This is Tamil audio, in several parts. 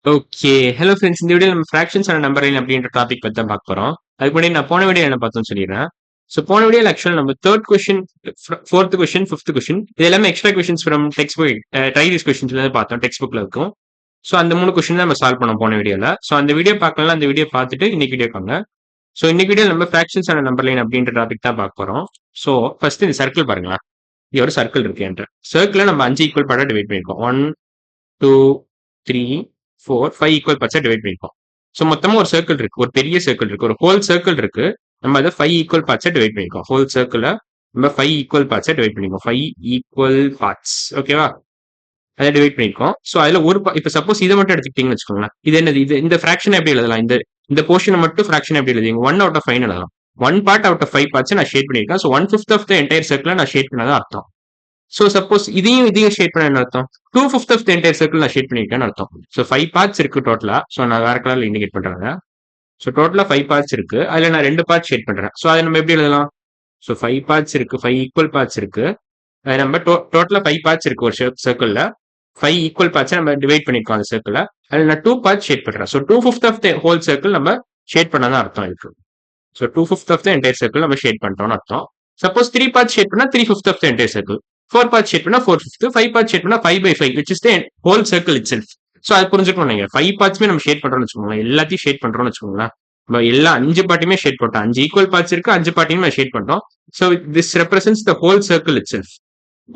ஓகே. Hello friends. இந்த வீடியோல நம்ம ஃபிராக்ஷன்ஸ் அண்ட் நம்பர் லைன் அப்படின்ற டாபிக் பத்தி தான் பார்க்க போறோம். அதுக்கு முன்னாடி நான் போன வீடியோ என்ன பார்த்தோம்னு சொல்லிடுறேன். ஸோ போன வீடியோல ஆக்சுவலா நம்ம 3 கொஸ்டின், 4த் கொஸ்டின், 5த் கொஸ்டின் இது எல்லாமே extra questions from text book try these கொஸ்டின்ஸ்ல இருந்து பார்த்தோம். டெக்ஸ்ட் புக்ல இருக்கும். ஸோ அந்த 3 கொஸ்டின் தான் நம்ம சால்வ் பண்ணோம் போன வீடியோல. ஸோ அந்த வீடியோ பார்க்கலாம், அந்த வீடியோ பார்த்துட்டு இன்னைக்கு வீடியோ காங்க. ஸோ இன்னைக்கு வீடியோ நம்ம ஃபிராக்ஷன்ஸ் அண்ட் நம்பர் லைன் அப்படின்ற டாபிக் தான் பார்க்க போறோம். ஸோ ஃபர்ஸ்ட் இந்த சர்க்கிள் பாருங்களேன். இது ஒரு சர்க்கிள் இருக்கு என்ற சர்க்கிள நம்ம 5 ஈக்குவல் பார்ட்டா டிவைட் பண்ணிருக்கோம். 1, 2, 3, 4, 5 ஈக்குவல் பார்ட்ஸா டிவைட் பண்ணிருக்கோம். ஸோ மொத்தமா ஒரு சர்க்கிள் இருக்கு, ஒரு பெரிய சர்க்கிள் இருக்கு, ஒரு ஹோல் சர்க்கிள் இருக்கு. நம்ம அதை 5 ஈக்குவல் பார்ட்ஸா டிவைட் பண்ணிருக்கோம். ஹோல் சர்க்கிள நம்ம 5 ஈக்குவல் பார்ட்ஸா டிவைட் பண்ணிருக்கோம். 5 ஈக்குவல் பார்ட்ஸ். ஓகேவா? அதை டிவைட் பண்ணிருக்கோம். ஸோ அதுல ஒரு இப்ப சப்போஸ் இதை மட்டும் எடுத்துக்கிட்டீங்கன்னு வச்சுக்கோங்களேன். இது என்னது? இது இந்த ஃபிராக்ஷன் எப்படி எழுதலாம்? இந்த போர்ஷனை மட்டும் ஃபிராக்ஷன் எப்படி எழுதுவீங்க? 1 அவுட் ஆஃப் 5 எழுதலாம். 1 பார்ட் அவுட் ஆஃப் 5 பார்ட்ஸ் நான் ஷேட் பண்ணிருக்கேன். So 1/5 of the entire circle நான் ஷேட் பண்ணதான் அர்த்தம். ஸோ சப்போஸ் இதையும் ஷேட் பண்ண என்ன அர்த்தம்? 2/5 ஆஃப் த என்டையர் சர்க்கிள் நான் ஷேட் பண்ணிருக்கேன்னு அர்த்தம். ஸோ 5 பார்ட்ஸ் இருக்கு டோட்டலா. ஸோ நான் வேற கலர்ல இண்டிகேட் பண்றேன். ஸோ டோட்டலா 5 பார்ட்ஸ் இருக்கு. அதுல நான் 2 பார்ட் ஷேட் பண்றேன். ஸோ அதை நம்ம எப்படி எழுதலாம்? ஸோ 5 பார்ட்ஸ் இருக்கு, 5 ஈக்குவல் பார்ட்ஸ் இருக்கு. அது நம்ம டோட்டலா 5 பார்ட்ஸ் இருக்கு ஒரு சர்க்கிள்ல. 5 ஈக்குவல் பார்ட்ஸ் நம்ம டிவைட் பண்ணிருக்கோம் அந்த சர்க்கிள்ல. அதுல நான் 2 பார்ட்ஸ் ஷேட் பண்றேன். So 2/5 of the whole circle நம்ம ஷேட் பண்ணதான் அர்த்தம் இருக்கு. So 2/5 of the entire circle நம்ம ஷேட் பண்ணிட்டோம்னு அர்த்தம். சப்போஸ் 3 பார்ட்ஸ் ஷேட் பண்ணா 3/5 of the entire circle. 4 parts shade பண்ணா 4/5. 5 பார்ட்ஸ் ஷேட் பண்ணா 5/5 which is the whole circle itself. So அது புரிஞ்சுக்கணும். நீங்க 5 பார்ட்ஸ்மே நம்ம ஷேட் பண்றோம்னு வச்சுக்கோங்களேன். எல்லாத்தையும் ஷேட் பண்றோம்னு வச்சுக்கோங்களேன். நம்ம எல்லா 5 பார்ட்டுமே ஷேட் போட்டோம். 5 ஈக்குவல் பார்ட்ஸ் இருக்கு, 5 பார்ட்டையுமே ஷேட் பண்றோம். So this represents the whole circle itself.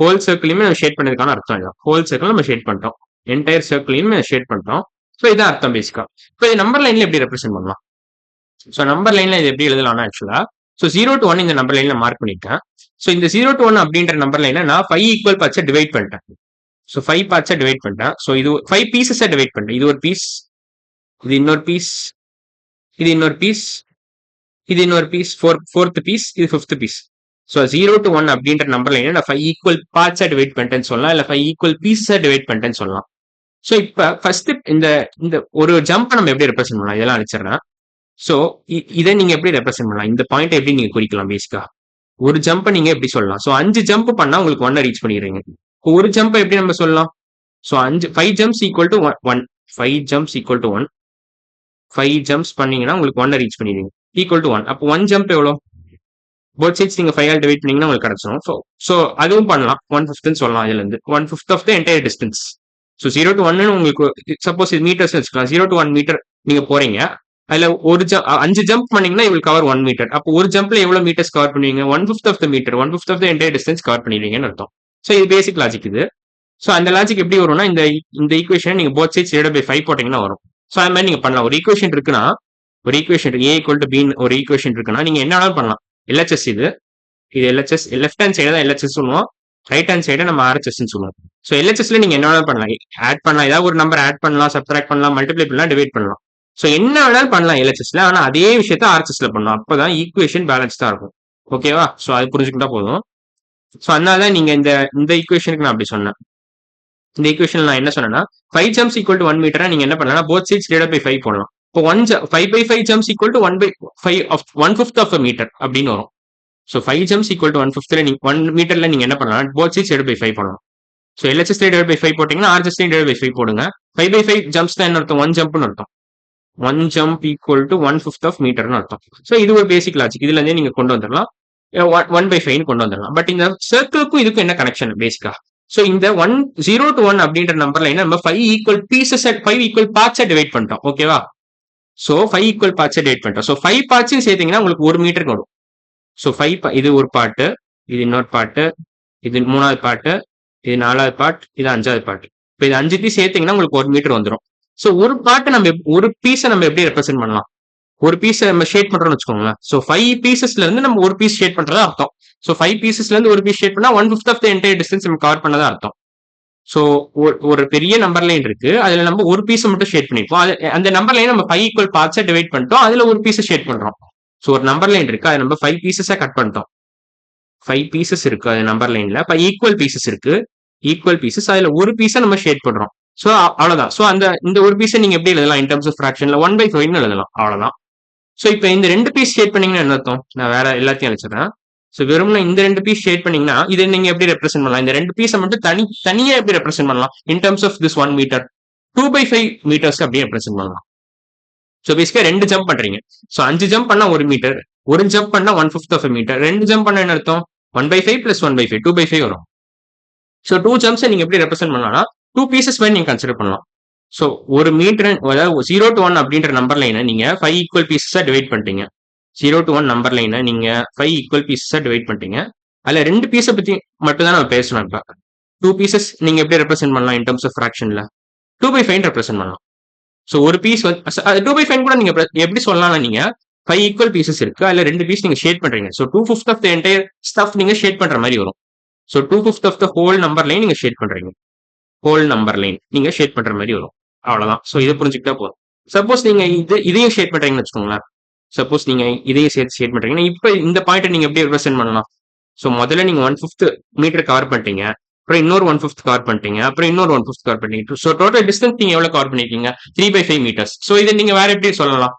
Whole சர்க்கிளையுமே நம்ம ஷேட் பண்ணதுக்கான அர்த்தம் இல்லை. ஹோல் சர்க்கிள் நம்ம ஷேட் பண்ணிட்டோம். என்டையர் சர்க்கிளையும் ஷேட் பண்ணிட்டோம். ஸோ இதான் அர்த்தம் பேசிக்கா. இப்போ இது நம்பர் லைன்ல எப்படி ரெப்ரசென்ட் பண்ணலாம்? ஸோ நம்பர் லைன்ல இது எப்படி எழுதலாம்னா ஆக்சுவலா ஸோ 0 to 1 இந்த நம்பர் லைன்ல மார்க் பண்ணிட்டேன். ஸோ இந்த 0 to 1 அப்படின்ற நம்பர் லைனை நான் 5 ஈக்குவல் பார்ட்ஸை டிவைட் பண்ணிட்டேன். ஸோ 5 பார்ட்ஸை டிவைட் பண்ணிட்டேன். ஸோ இது 5 பீசஸை டிவைட் பண்ணிட்டேன். இது ஒரு பீஸ், இது இன்னொரு பீஸ், இது இன்னொரு பீஸ், இது இன்னொரு பீஸ், ஃபோர்த் பீஸ், இது 5th பீஸ். ஸோ 0 to 1 அப்படின்ற நம்பர் லைனை நான் 5 ஈக்குவல் பார்ட்ஸை டிவைட் பண்ணிட்டேன்னு சொல்லலாம், இல்லை 5 ஈக்குவல் பீஸை டிவைட் பண்ணிட்டேன்னு சொல்லலாம். ஸோ இப்போ ஃபர்ஸ்ட் இந்த ஒரு ஜம்ப் நம்ம எப்படி ரெப்ரசென்ட் பண்ணலாம் இதெல்லாம் அனுப்பிச்சிடுறேன். ஸோ இதை நீங்க எப்படி ரெப்ரசென்ட் பண்ணலாம்? இந்த பாயிண்ட் எப்படி நீங்க குறிக்கலாம்? பேசிக்கா ஒரு ஜம்ப் நீங்க எப்படி சொல்லலாம்? ஸோ 5 ஜம்ப் பண்ணா உங்களுக்கு 1 ரீச் பண்ணிடுறீங்க. ஒரு ஜம்ப் எப்படி நம்ம சொல்லலாம்? So 5 jumps equal to 1. 5 jumps equal to 1. 5 jumps பண்ணீங்கன்னா உங்களுக்கு 1 ரீச் பண்ணிடுவீங்க. Equal to 1. அப்போ 1 ஜம்ப் எவ்வளோ? போத் சைட்ஸ் நீங்க 5 ஆல் டிவைட் பண்ணீங்கன்னா உங்களுக்கு கிடைச்சிடும். ஸோ அதுவும் பண்ணலாம். 1/5 சொல்லலாம். இதுல இருந்து 1/5 of the entire distance. So 0 to 1 உங்களுக்கு சப்போஸ் இது மீட்டர்ஸ் வச்சுக்கலாம். 0 to 1 மீட்டர் நீங்க போறீங்க. அதுல ஒரு 5 ஜம்ப் பண்ணீங்கன்னா இவள் கவர் 1 மீட்டர். அப்போ ஒரு ஜம்ப்ல எவ்வளவு மீட்டர்ஸ் கவர் பண்ணுவீங்க? 1/5 of the meter, 1/5 of the entire distance cover பண்ணிடுவீங்கன்னு அர்த்தம். ஸோ இது பேசிக் லாஜிக் இது. ஸோ அந்த லாஜிக் எப்படி வரும்னா இந்த ஈக்குவேஷன் நீங்க போத் சைட்ஸ் டிவைடட் பை 5 போட்டீங்கன்னா வரும். ஸோ அது மாதிரி நீங்க பண்ணலாம். ஒரு ஈக்குவேஷன் இருக்குன்னா, ஒரு equation A equal to B ஒரு ஈக்குவேஷன் இருக்குன்னா நீங்க என்ன வேணாலும் பண்ணலாம். LHS இது LHS. லெஃப்ட் ஹேண்ட் சைடு தான் LHS சொல்லுவோம், ரைட் ஹேண்ட் சைடு நம்ம RHS சொல்லுவோம். ஸோ LHSல நீங்க என்ன வேணாலும் பண்ணலாம். ஆட் பண்ணலாம், ஏதாவது ஒரு நம்பர் ஆட் பண்ணலாம், சப்ட்ராக்ட் பண்ணலாம், மல்டிப்ளை பண்ணலாம், டிவைட் பண்ணலாம். ஸோ என்ன வேணாலும் பண்ணலாம் LHSல. ஆனா அதே விஷயத்த RHSல பண்ணலாம். அப்பதான் ஈக்குவேஷன் பேலன்ஸ் தான் இருக்கும். ஓகேவா? ஸோ அது புரிஞ்சுக்கிட்டா போதும். ஸோ அதனாலதான் நீங்க இந்த ஈக்குவேஷனுக்கு நான் அப்படி சொன்னேன். இந்த ஈக்குவேஷன் நான் என்ன சொன்னேன்னா 5 ஜம்ப்ஸ் ஈக்குவல் டு 1 மீட்டரா நீங்க என்ன பண்ணலாம்? போத் சைட்ஸ் டிவைடட் பை 5 போடலாம். இப்போ 5/5 jumps equal to 1/5 of 1/5 of a metre அப்படின்னு வரும். ஸோ 5 ஜம்ப்ஸ் ஈக்குவல் டு 1/5 நீங்க 1 மீட்டர்ல நீங்க என்ன பண்ணலாம்? போத் சைட்ஸ் டிவைடட் பை 5 பண்ணலாம். ஸோ LHS டிவைடட் பை 5 போட்டீங்கன்னா RHS டிவைடட் பை 5 போடுங்க. 5/5 ஜம்ப்ஸ் தான் என்ன அர்த்தம்? 1 ஜம்ப்னு அர்த்தம். 1 ஜம்ப் ஈக்குவல் டு 1/5 ஆஃப் மீட்டர்னு அர்த்தம். ஸோ இது ஒரு பேசிக் லாஜிக். இதுல இருந்தே நீங்க கொண்டு வந்துடலாம். 1/5 கொண்டு வந்துடலாம். பட் இந்த சர்க்கிளுக்கும் இதுக்கும் என்ன கனெக்ஷன் பேசிக்கா? ஸோ இந்த 0 to 1 அப்படின்ற நம்பர் லைன் நம்ம 5 ஈக்குவல் பீசஸ் 5 ஈக்குவல் பார்ட்ஸை டிவைட் பண்ணிட்டோம். ஓகேவா? ஸோ 5 ஈக்குவல் பார்ட்ஸை டிவைட் பண்ணிட்டோம். ஸோ 5 பார்ட்ஸையும் சேர்த்தீங்கன்னா உங்களுக்கு 1 மீட்டருக்கு வரும். ஸோ 5 இது ஒரு பார்ட்டு, இது இன்னொரு பார்ட்டு, இது 3வது பார்ட்டு, இது 4வது பார்ட், இது 5வது பார்ட். இப்போ இது 5த்தையும் சேர்த்தீங்கன்னா உங்களுக்கு 1 மீட்டர் வந்துடும். ஸோ ஒரு பார்ட்டை நம்ம ஒரு பீஸை நம்ம எப்படி ரெப்ரசென்ட் பண்ணலாம்? ஒரு பீஸை நம்ம ஷேட் பண்றோம்னு வச்சுக்கோங்களேன். ஸோ 5 பீசஸ்ல இருந்து நம்ம ஒரு பீஸ் ஷேட் பண்றதா அர்த்தம். ஸோ 5 பீசஸ்ல இருந்து ஒரு பீஸ் ஷேட் பண்ணா 1/5 ஆஃப் த என்டையர் டிஸ்டன்ஸ் நம்ம கவர் பண்ணதா அர்த்தம். ஸோ ஒரு பெரிய நம்பர் லைன் இருக்கு, அதுல நம்ம ஒரு பீஸை மட்டும் ஷேட் பண்ணிப்போம். அந்த நம்பர் லைன் நம்ம 5 ஈக்குவல் பார்ட்ஸை டிவைட் பண்ணிட்டோம், அதுல ஒரு பீஸை ஷேட் பண்றோம். ஸோ ஒரு நம்பர் லைன் இருக்கு, அது நம்ம 5 பீசஸா கட் பண்ணிட்டோம். 5 பீசஸ் இருக்கு அது நம்பர் லைன்ல. 5 ஈக்குவல் பீசஸ் இருக்கு, ஈக்குவல் பீசஸ், அதுல ஒரு பீஸை நம்ம ஷேட் பண்றோம். ஸோ அவ்வளவுதான். ஸோ இந்த ஒரு பீஸை நீங்க எப்படி எழுதலாம்? இன் டர்ம்ஸ் ஆஃப் ஃபிராக்ஷன்ல 1/5 எழுதலாம். அவ்வளவுதான். ஸோ இப்போ இந்த 2 பீஸ் ஷேட் பண்ணீங்கன்னா என்ன அர்த்தம்? நான் வேற எல்லாத்தையும் அழைச்சிடறேன். ஸோ வெறும்னா இந்த 2 பீஸ் ஷேட் பண்ணீங்கன்னா இதை நீங்க எப்படி ரெப்ரசென்ட் பண்ணலாம்? இந்த 2 பீஸை மட்டும் தனியா எப்படி ரெப்ரசென்ட் பண்ணலாம்? In terms of this 1 metre. 2/5 மீட்டர்ஸ்க்கு அப்படியே ரெப்ரசென்ட் பண்ணலாம். ஸோ பேசிக்கா 2 ஜம்ப் பண்றீங்க. ஸோ 5 ஜம்ப் பண்ணா 1 மீட்டர், 1 ஜம்ப் பண்ணா 1/5 ஆஃப் மீட்டர், 2 ஜம்ப் பண்ணா என்ன அர்த்தம்? 1/5 பிளஸ் 1/5 2/5 வரும். ஸோ 2 ஜம்ப்ஸை நீங்க எப்படி ரெப்ரசென்ட் பண்ணலாம்னா 2 பீசஸ் மாதிரி நீங்க கன்சிடர் பண்ணலாம். ஸோ ஒரு மீட்டர், அதாவது 0 to 1 அப்படின்ற நம்பர் லைனை நீங்க 5 ஈக்குவல் பீசஸா டிவைட் பண்ணிட்டீங்க. 0 to 1 நம்பர் லைனை நீங்க 5 ஈக்குவல் பீசஸா டிவைட் பண்ணிட்டீங்க. அதுல 2 பீஸை பத்தி மட்டும் தான் நம்ம பேசணும். இப்ப 2 பீசஸ் நீங்க எப்படி ரெப்ரசென்ட் பண்ணலாம் இன் டர்ம்ஸ் ஆஃப் ஃபிராக்ஷன்ல? 2/5 ரெப்ரசென்ட் பண்ணலாம். ஸோ ஒரு பீஸ் வந்து 2/5 கூட நீங்க எப்படி சொல்லலாம்னா, நீங்க 5 ஈக்குவல் பீசஸ் இருக்கு, அதுல 2 பீஸ் நீங்க ஷேட் பண்றீங்க. So 2/5 of the entire stuff நீங்க ஷேட் பண்ற மாதிரி வரும். So 2/5 of the whole number line நீங்க ஷேட் பண்றீங்க. ஹோல் நம்பர் லைன் நீங்க ஷேட் பண்ற மாதிரி வரும். அவ்வளவுதான். ஸோ இதை புரிஞ்சுக்கிட்டா போதும். சப்போஸ் நீங்க இதையும் ஷேட் பண்றீங்கன்னு வச்சுக்கோங்களேன். சப்போஸ் நீங்க இதையும் சேர்த்து ஷேட் பண்றீங்கன்னா, இப்ப இந்த பாயிண்ட் நீங்க எப்படி ரெப்ரசென்ட் பண்ணலாம்? ஸோ முதல்ல நீங்க 1/5 மீட்டர் கவர் பண்ணிட்டீங்க, அப்புறம் இன்னொரு 1/5 கவர் பண்ணிட்டீங்க, அப்புறம் இன்னொரு 1/5 கவர் பண்ணிட்டீங்க. ஸோ டோட்டல் டிஸ்டன்ஸ் நீங்க எவ்வளவு கவர் பண்ணிருக்கீங்க? 3/5 மீட்டர்ஸ். ஸோ இதை நீங்க வேற எப்படி சொல்லலாம்?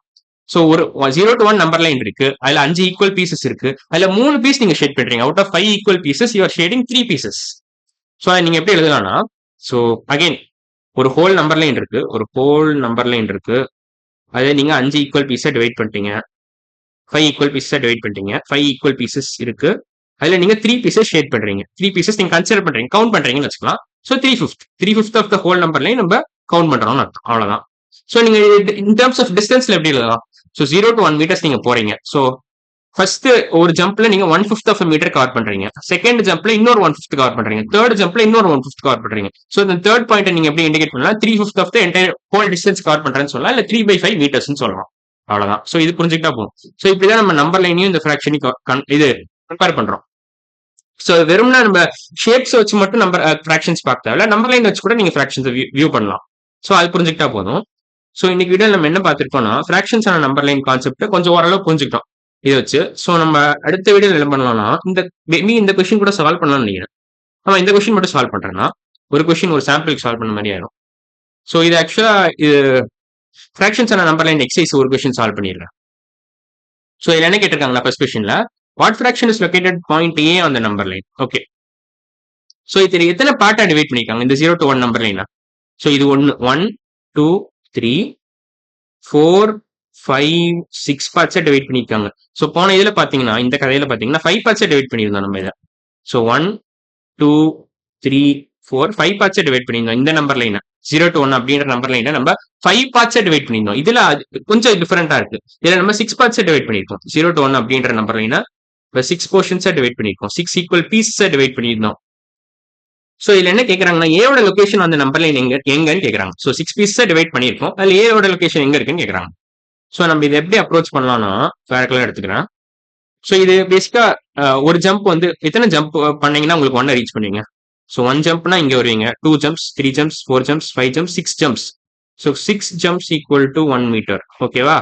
ஸோ ஒரு 0 to 1 நம்பர் லைன் இருக்கு, அதுல 5 ஈக்குவல் பீசஸ் இருக்கு, அதுல 3 பீஸ் நீங்க ஷேட் பண்றீங்க. Out of 5 equal pieces you are shading 3 pieces. So அதை நீங்க எப்படி எழுதலாம்னா, ஸோ அகைன் ஒரு ஹோல் நம்பர் லைன் இருக்கு, ஒரு ஹோல் நம்பர் லைன் இருக்கு, அதை நீங்க 5 ஈக்குவல் பீஸா டிவைட் பண்ணிட்டீங்க, 5 ஈக்குவல் பீஸா டிவைட் பண்ணிட்டீங்க, 5 ஈக்குவல் பீசஸ் இருக்கு, அதுல நீங்க 3 பீசஸ் ஷேட் பண்றீங்க. 3 பீசஸ் நீங்க கன்சிடர் பண்றீங்க, கவுண்ட் பண்றீங்கன்னு வச்சுக்கலாம். So 3/5 of the whole number line நம்ம கவுண்ட் பண்றோம்னு அர்த்தம். அவ்வளவுதான். ஸோ நீங்க இன் டர்ம்ஸ் ஆஃப் டிஸ்டன்ஸ்ல எப்படி எழுதலாம்? ஸோ 0 to 1 மீட்டர்ஸ் நீங்க போறீங்க. ஸோ ஃபர்ஸ்ட் ஒரு ஜம்ப்ல நீங்க 1/5 ஆஃப் மீட்டர் கவர் பண்றீங்க, செகண்ட் ஜம்ப்ல இன்னொரு 1/5 கவர் பண்றீங்க, தேர்ட் ஜம்ப்ல இன்னொரு 1/5 கவர் பண்றீங்க. ஸோ இந்த தேர்ட் பாயிண்ட் நீங்க எப்படி இண்டிகேட் பண்ணலாம்? 3/5 of the entire whole distance cover பண்றேன்னு சொல்லலாம், இல்ல 3/5 மீட்டர்ஸ் சொல்லலாம். அவ்வளவுதான். ஸோ இது புரிஞ்சுக்கிட்டா போகும். ஸோ இப்படிதான் நம்ம நம்பர் லைனையும் இந்த ஃபிராக்ஷனையும் இது கம்பேர் பண்றோம். ஸோ வெறும்னா நம்ம ஷேப்ஸ் வச்சு மட்டும் நம்பர் ஃபிராக்ஷன்ஸ் பார்க்க தேவையில்ல, நம்பர் லைன் வச்சு கூட நீங்க ஃபிராக்ஷன்ஸ் வியூ பண்ணலாம். ஸோ அது புரிஞ்சுக்கிட்டா போதும். ஸோ இன்னைக்கு வீடியோ நம்ம என்ன பார்த்திருக்கோம்னா, ஃபிராக்ஷன்ஸ் ஆன நம்பர் லைன் கான்செப்ட் கொஞ்சம் ஓரளவு புரிஞ்சுக்கிட்டோம் இதை வச்சு. ஸோ நம்ம அடுத்த வீடியோ என்ன பண்ணலாம்னா, இந்த கொஸ்டின் கூட சால்வ் பண்ணலாம்னு நினைக்கிறேன். ஆமா, இந்த கொஸ்டின் மட்டும் சால்வ் பண்றேன்னா ஒரு கொஸ்டின் ஒரு சாம்பிளுக்கு சால்வ் பண்ண மாதிரி ஆயிடும். ஸோ இது ஆக்சுவலா இது ஃபிராக்ஷன்ஸ் ஆன நம்பர் லைன் எக்ஸைஸ் ஒரு கொஸ்டின் சால்வ் பண்ணிடுறேன். ஸோ இதுல என்ன கேட்டிருக்காங்கன்னா, ஃபர்ஸ்ட் கொஸ்டின்ல what fraction is located point A on the number line. Okay, so இது எத்தனை பார்ட்டா டிவைட் பண்ணிருக்காங்க இந்த 0 to 1 நம்பர் லைனா? ஸோ இது 1 2 3 4 5 6 பார்ட்ஸா டிவைட் பண்ணிருக்காங்க. ஸோ போன இதுல பாத்தீங்கன்னா, இந்த கதையில பாத்தீங்கன்னா 5 பார்ட்ஸா டிவைட் பண்ணியிருந்தோம் நம்ம இதை. ஸோ 1 2 3 4 5 பார்ட்ஸா டிவைட் பண்ணியிருந்தோம் இந்த நம்பர் லைனை. 0 to 1 அப்படின்ற நம்பர் லைனை நம்ம 5 பார்ட்ஸா டிவைட் பண்ணியிருந்தோம். இதுல கொஞ்சம் டிஃபரெண்டா இருக்கு. இதுல நம்ம 6 பார்ட்ஸா டிவைட் பண்ணிருக்கோம். 0 to 1 அப்படின்ற நம்பர் லைனை 6 போர்ஷன்ஸா டிவைட் பண்ணிருக்கோம், 6 ஈக்குவல் பீஸா டிவைட் பண்ணியிருந்தோம். ஸோ இதுல என்ன கேட்கறாங்கன்னா, ஏவோட லொகேஷன் அந்த நம்பர் லைன் எங்கன்னு கேட்கறாங்க. ஸோ 6 பீஸா டிவைட் பண்ணிருக்கோம், அதுல ஏவோட லொகேஷன் எங்க இருக்குன்னு கேட்கறாங்க. ஸோ நம்ம இதை எப்படி அப்ரோச் பண்ணலாம்னா, வேற எடுத்துக்கிறேன். ஸோ இது பேசிக்கா ஒரு ஜம்ப் வந்து எத்தனை ஜம்ப் பண்ணீங்கன்னா உங்களுக்கு 1 ரீச் பண்ணுவீங்க? ஸோ 1 ஜம்ப்னா இங்க வருவீங்க, 2 jumps 3 jumps 4 jumps 5 jumps 6 jumps. So 6 jumps equal to 1 metre. ஓகேவா?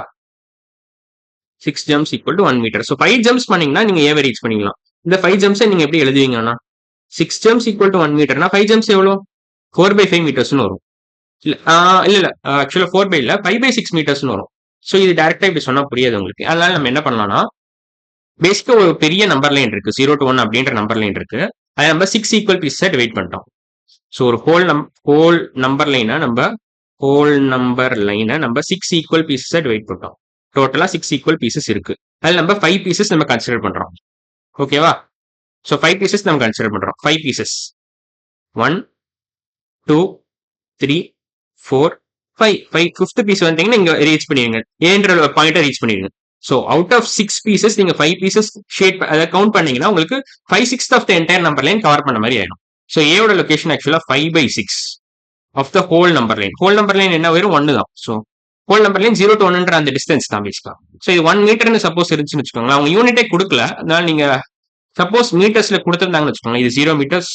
6 jumps equal to 1 metre. So 5 jumps பண்ணீங்கன்னா நீங்க ஏவை ரீச் பண்ணிக்கலாம். இந்த 5 ஜம்ப்ஸை நீங்க எப்படி எழுதுவீங்கன்னா, 6 ஜம்ப்ஸ் ஈக்குவல் டு 1 மீட்டர்னா 5 ஜம்ப்ஸ் எவ்வளோ? 4/5 மீட்டர்ஸ்னு வரும். இல்ல ஆக்சுவலா 4 இல்ல 5/6 மீட்டர்ஸ்னு வரும். ஸோ இது டைரக்டா இப்படி சொன்னா புரியாது உங்களுக்கு. அதனால நம்ம என்ன பண்ணலாம்னா, பேசிக்கா ஒரு பெரிய நம்பர் லைன் இருக்கு, 0 to 1 அப்படின்ற நம்பர் லைன் இருக்கு, அதை நம்ம 6 ஈக்குவல் பீஸா டிவைட் பண்ணிட்டோம். ஸோ ஒரு ஹோல் நம்பர் லைனை நம்ம 6 ஈக்குவல் பீஸா டிவைட் பண்ணிட்டோம். டோட்டலா 6 ஈக்குவல் பீசஸ் இருக்கு. அதுல நம்ம 5 பீசஸ் நம்ம கன்சிடர் பண்றோம். ஓகேவா? ஸோ 5 பீசஸ் நம்ம கன்சிடர் பண்றோம். 5 பீசஸ் 1 2 3 4 5 ஃபிஃப்த் பீஸ் வந்தீங்கன்னா இங்க ரீச் பண்ணிடுங்க, ஏன்ற பாயிண்ட்டை ரீச் பண்ணிடுங்க. ஸோ அவுட் ஆஃப் 6 பீசஸ் நீங்க 5 பீசஸ் ஷேட் அதை கவுண்ட் பண்ணீங்கன்னா உங்களுக்கு 5/6 of the entire number line cover பண்ண மாதிரி ஆயிடும். ஸோ ஏவோட லொகேஷன் ஆக்சுவலா 5/6 of the whole number line. Whole number line என்ன வரும்? 1 தான். So whole number line 0 to 1 அந்த டிஸ்டன்ஸ் தான் பேசிக்கா. ஸோ இது 1 மீட்டர்னு சப்போஸ் இருந்துச்சுன்னு வச்சுக்கோங்களேன், அவங்க யூனிட்டே கொடுக்கல, அதனால நீங்க சப்போஸ் மீட்டர்ஸ்ல கொடுத்துருந்தாங்கன்னு வச்சுக்கோங்களேன், இது 0 மீட்டர்ஸ்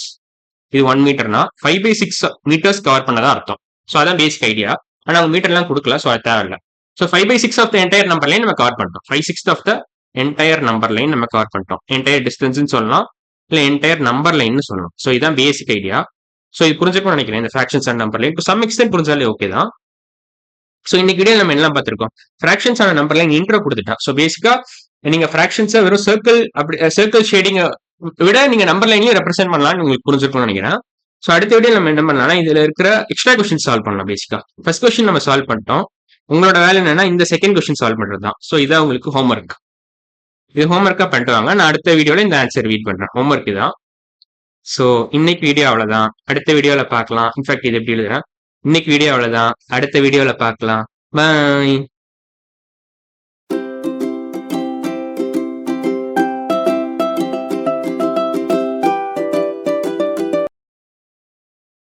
இது 1 மீட்டர்னா 5/6 மீட்டர்ஸ் கவர் பண்ணதான் அர்த்தம். ஸோ அதான் பேசிக் ஐடியா. ஆனா அவங்க மீட்டர்லாம் கொடுக்கல, ஸோ அது தேவையில்லை. So 5/6 of the entire number line நம்ம கவர் பண்ணிட்டோம். 5/6 of the entire number line நம்ம கவர் பண்ணிட்டோம். என்டையர் டிஸ்டன்ஸ் சொல்லலாம், இல்ல என்டையர் நம்பர் லைன் சொல்லலாம். ஸோ இதுதான் பேசிக் ஐடியா. ஸோ இது புரிஞ்சுக்கணும்னு நினைக்கிறேன். இந்த fractions and number line to some extent புரிஞ்சாலே ஓகே தான். ஸோ இன்னைக்கு வீடியோ நம்ம என்ன பார்த்திருக்கோம், ஃபிராக்ஷன்ஸ் ஆன நம்பர் லைன் இன்ட்ரோ கொடுத்துட்டா. ஸோ பேசிக்கா நீங்க ஃபிராக்ஷன்ஸை வெறும் சர்க்கிள் ஷேடிங் விட நீங்க நம்பர் லைனையும் ரெப்ரசென்ட் பண்ணலாம்னு உங்களுக்கு புரிஞ்சிருக்கும்னு நினைக்கிறேன். ஸோ அடுத்த வீடியோ நம்ம என்ன பண்ணலாம்னா இதுல இருக்கிற எக்ஸ்ட்ரா கொஸ்டின் சால்வ் பண்ணலாம். பேசிக்கா ஃபர்ஸ்ட் கொஸ்டின் நம்ம சால்வ் பண்ணிட்டோம். உங்களோட வேலை என்னன்னா இந்த செகண்ட் கொஸ்டின் சால்வ் பண்றது தான். ஸோ இதான் உங்களுக்கு ஹோம்ஒர்க். இது ஹோம்ஒர்க்கா பண்ணிட்டு வாங்க. நான் அடுத்த வீடியோல இந்த ஆன்சர் ரீட் பண்றேன். ஹோம்ஒர்க் இதான். ஸோ இன்னைக்கு வீடியோ அவ்வளவுதான். அடுத்த வீடியோல பார்க்கலாம். இன்ஃபேக்ட் இது எப்படி எழுதுறேன், இன்னைக்கு வீடியோ அவ்வளவுதான். அடுத்த வீடியோல பார்க்கலாம். பாய்.